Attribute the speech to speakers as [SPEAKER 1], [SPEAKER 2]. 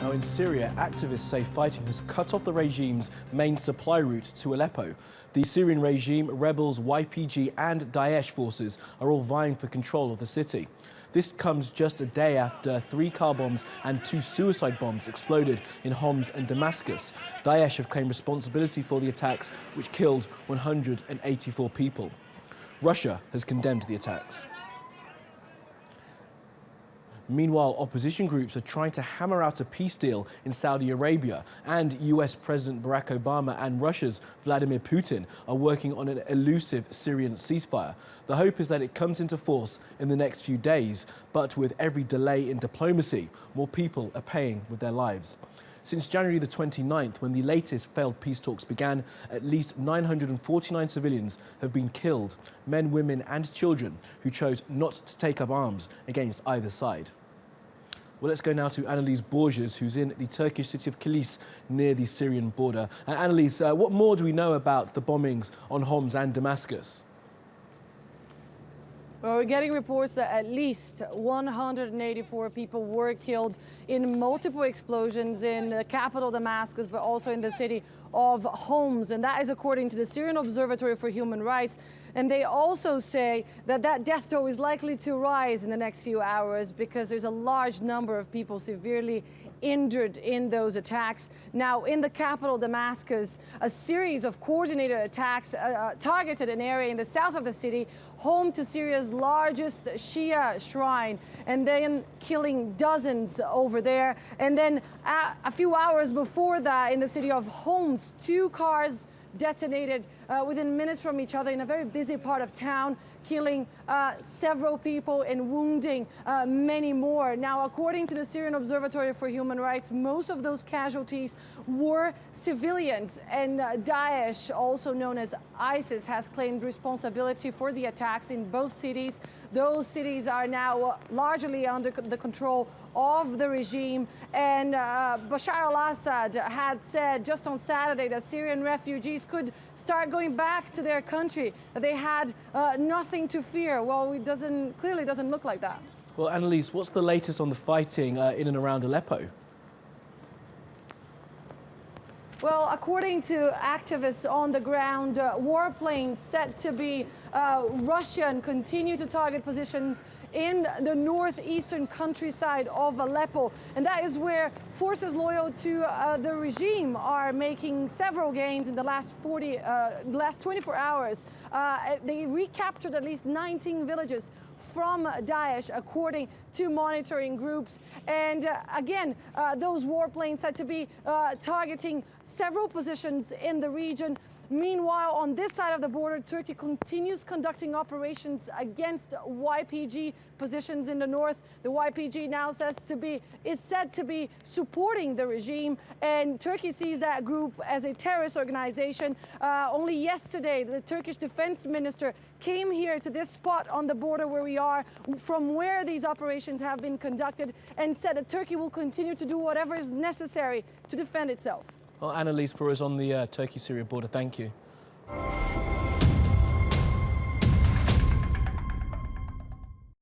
[SPEAKER 1] Now in Syria, activists say fighting has cut off the regime's main supply route to Aleppo. The Syrian regime, rebels, YPG and Daesh forces are all vying for control of the city. This comes just a day after 3 car bombs and 2 suicide bombs exploded in Homs and Damascus. Daesh have claimed responsibility for the attacks, which killed 184 people. Russia has condemned the attacks. Meanwhile, opposition groups are trying to hammer out a peace deal in Saudi Arabia, and US President Barack Obama and Russia's Vladimir Putin are working on an elusive Syrian ceasefire. The hope is that it comes into force in the next few days, but with every delay in diplomacy, more people are paying with their lives. Since January the 29th, when the latest failed peace talks began, at least 949 civilians have been killed, men, women and children who chose not to take up arms against either side. Well, let's go now to Anelise Borges, who's in the Turkish city of Kilis near the Syrian border. Anelise, what more do we know about the bombings on Homs and Damascus?
[SPEAKER 2] Well, we're getting reports that at least 184 people were killed in multiple explosions in the capital Damascus, but also in the city of Homs. And that is according to the Syrian Observatory for Human Rights. And they also say that that death toll is likely to rise in the next few hours because there's a large number of people severely injured in those attacks. Now, in the capital Damascus, a series of coordinated attacks targeted an area in the south of the city, home to Syria's largest Shia shrine, and then killing dozens over there. And then a few hours before that, in the city of Homs, 2 cars detonated within minutes from each other in a very busy part of town, killing several people and wounding many more. Now, according to the Syrian Observatory for Human Rights, most of those casualties were civilians, and Daesh, also known as ISIS, has claimed responsibility for the attacks in both cities. Those cities are now largely under the control of the regime, and Bashar al-Assad had said just on Saturday that Syrian refugees could start going back to their country, that they had nothing to fear. Well, it clearly doesn't look like that.
[SPEAKER 1] Well, Anelise, what's the latest on the fighting in and around Aleppo?
[SPEAKER 2] Well, according to activists on the ground, warplanes said to be Russian continue to target positions in the northeastern countryside of Aleppo. And that is where forces loyal to the regime are making several gains in the last 24 hours. They recaptured at least 19 villages from Daesh, according to monitoring groups. And again, those warplanes said to be targeting several positions in the region. Meanwhile, on this side of the border, Turkey continues conducting operations against YPG positions in the north. The YPG now is said to be supporting the regime, and Turkey sees that group as a terrorist organization. Only yesterday, the Turkish defense minister came here to this spot on the border where we are, from where these operations have been conducted, and said that Turkey will continue to do whatever is necessary to defend itself.
[SPEAKER 1] Well, Anelise, for us on the Turkey-Syria border, thank you.